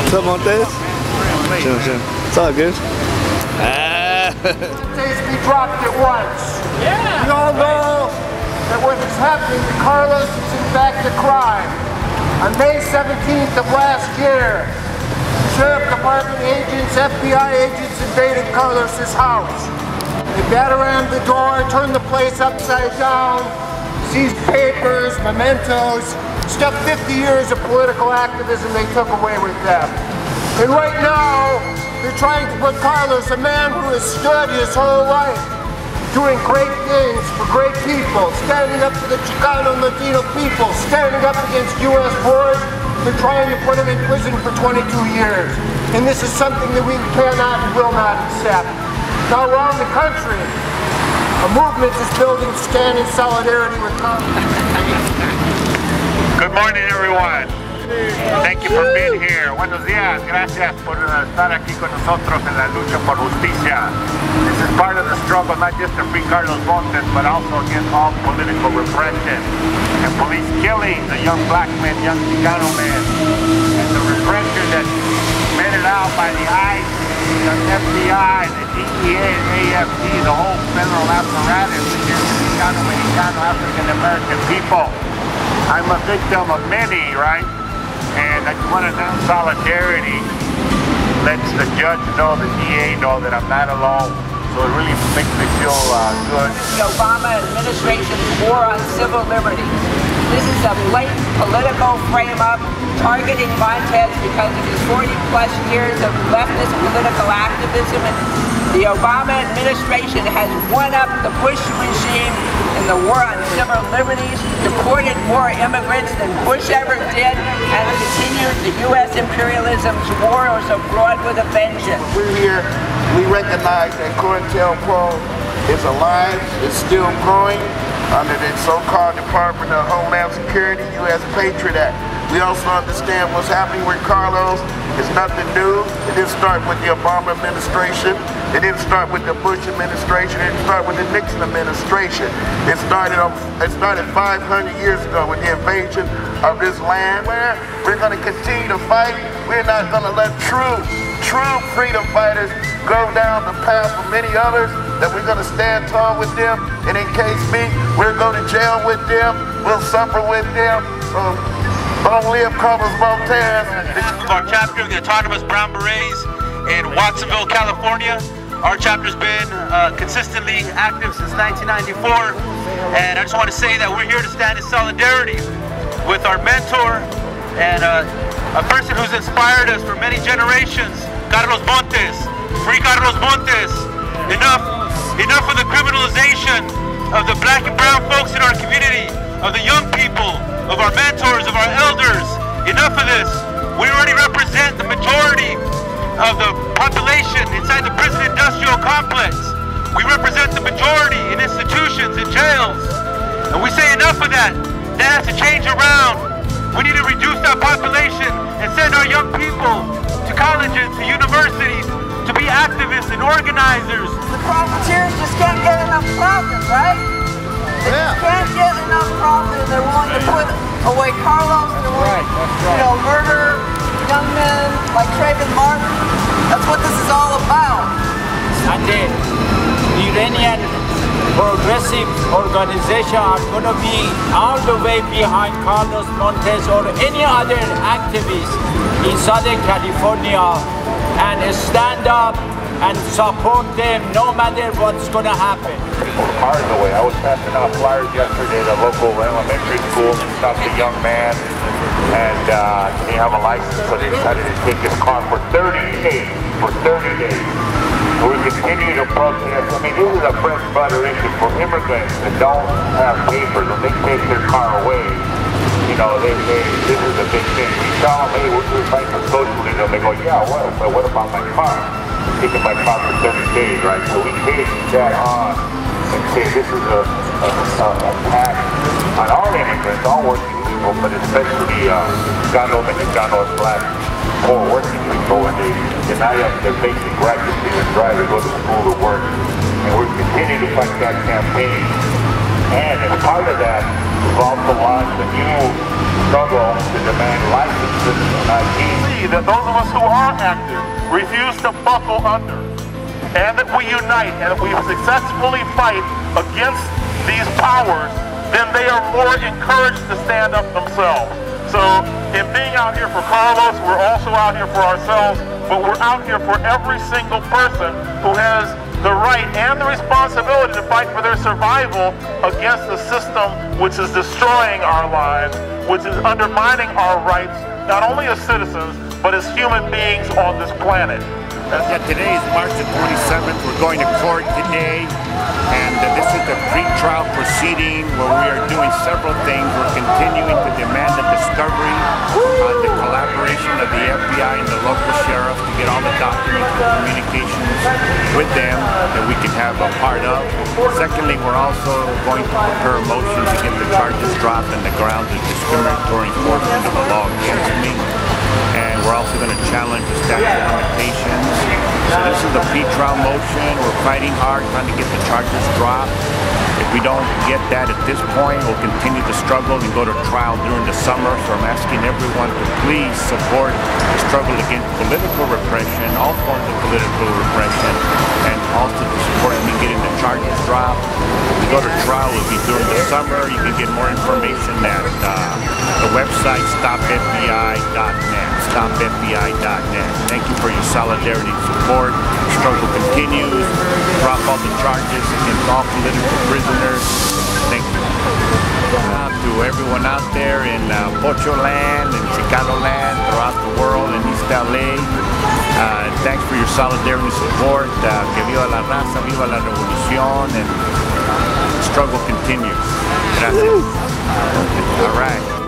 What's up, Montes? Sure. It's all good. Montes be dropped at once. Yeah. We all know that what is happening to Carlos is in fact a crime. On May 17th of last year, Sheriff Department agents, FBI agents invaded Carlos's house. They battered the door, turned the place upside down, seized papers, mementos, stuffed 50 years of political activism they took away with them. And right now, they're trying to put Carlos, a man who has stood his whole life, doing great things for great people, standing up for the Chicano and Latino people, standing up against U.S. wars, they're trying to put him in prison for 22 years. And this is something that we cannot and will not accept. Now around the country, a movement is building to stand in solidarity with Carlos. Good morning, everyone. Thank you for being here. Buenos días. Gracias por estar aquí con nosotros en la lucha por justicia. This is part of the struggle, not just to free Carlos Montes, but also against all political repression and police killing the young black men, young Chicano men, and the repression that's meted out by the ICE, the FBI, the DEA, and AFD, the whole federal apparatus against the Chicano, Mexicano, African-American people. I'm a victim of many, right? And I just want to announce solidarity. Lets the judge know, the DA know that I'm not alone. So it really makes me feel good. The Obama administration's war on civil liberties. This is a blatant political frame-up targeting Montes because of his 40-plus years of leftist political activism. The Obama administration has one-upped the Bush regime in the war on civil liberties, deported more immigrants than Bush ever did, and continued the U.S. imperialism's wars abroad with a vengeance. We're here, we recognize that COINTELPRO is alive, it's still growing under the so-called Department of Homeland Security, U.S. Patriot Act. We also understand what's happening with Carlos. It's nothing new. It didn't start with the Obama administration. It didn't start with the Bush administration. It didn't start with the Nixon administration. It started 500 years ago with the invasion of this land. Where we're going to continue to fight. We're not going to let true freedom fighters go down the path of many others. That we're going to stand tall with them. And in case me, we'll go to jail with them. We'll suffer with them. Long live Carlos Montes. This is our chapter of the autonomous Brown Berets in Watsonville, California. Our chapter's been consistently active since 1994, and I just want to say that we're here to stand in solidarity with our mentor and a person who's inspired us for many generations, Carlos Montes. Free Carlos Montes. Enough of the criminalization of the black and brown folks in our community, of the young people, of our mentors, of our elders. Enough of this. We already represent the majority of the population inside the prison industrial complex. We represent the majority in institutions and jails. And we say enough of that. That has to change around. We need to reduce that population and send our young people to colleges, to universities, to be activists and organizers. The profiteers just can't get enough profit, right? They just can't get enough profit, and they're willing to put away Carlos, and they're willing to, murder young men like Trayvon Martin. That's what this is all about. And the Iranian progressive organization are going to be all the way behind Carlos Montes or any other activist in Southern California and stand up and support them no matter what's going to happen. Cars away. I was passing out flyers yesterday at a local elementary school. Stopped a young man and he didn't have a license, so they decided to take his car for 30 days. We continue to protest. I mean, this is a bread and butter issue for immigrants that don't have papers. When they take their car away, this is a big thing. We tell them, hey, we're fighting for socialism. They go, yeah, what about my car? Taking my car for 30 days, right? So we take that on and say this is a attack on all immigrants, all working people, but especially Chicano, Mexicanos, Black, poor working people, and they deny us their basic right to be a driver, go to school, to work. And we're continuing to fight that campaign. And as part of that, we've also launched a new struggle to demand licenses and ID. That those of us who are active refuse to buckle under, and that we unite, and that we successfully fight against these powers, then they are more encouraged to stand up themselves. So in being out here for Carlos, we're also out here for ourselves, but we're out here for every single person who has the right and the responsibility to fight for their survival against a system which is destroying our lives, which is undermining our rights, not only as citizens, but as human beings on this planet. Yeah, today is March the 27th. We're going to court today, and this is the pre-trial proceeding where we are doing several things. We're continuing to demand the discovery, the collaboration of the FBI and the local sheriff to get all the documents and communications with them that we can have a part of. Secondly, we're also going to prepare a motion to get the charges dropped on the grounds of discriminatory enforcement of the law against me. And we're also going to challenge the statute of limitations. So this is a pre-trial motion. We're fighting hard, trying to get the charges dropped. If we don't get that at this point, we'll continue to struggle and go to trial during the summer. So I'm asking everyone to please support the struggle against political repression, all forms of political repression, and also to support me getting the charges dropped. If we go to trial, will be during the summer. You can get more information at the website stopfbi.net. stopfbi.net. Thank you for your solidarity and support. The struggle continues. Drop all the charges against all political prisoners. Thank you. To everyone out there in Pocho land and Chicano land throughout the world in East LA. Thanks for your solidarity and support. Que viva la raza, viva la revolución, and the struggle continues. Gracias. All right.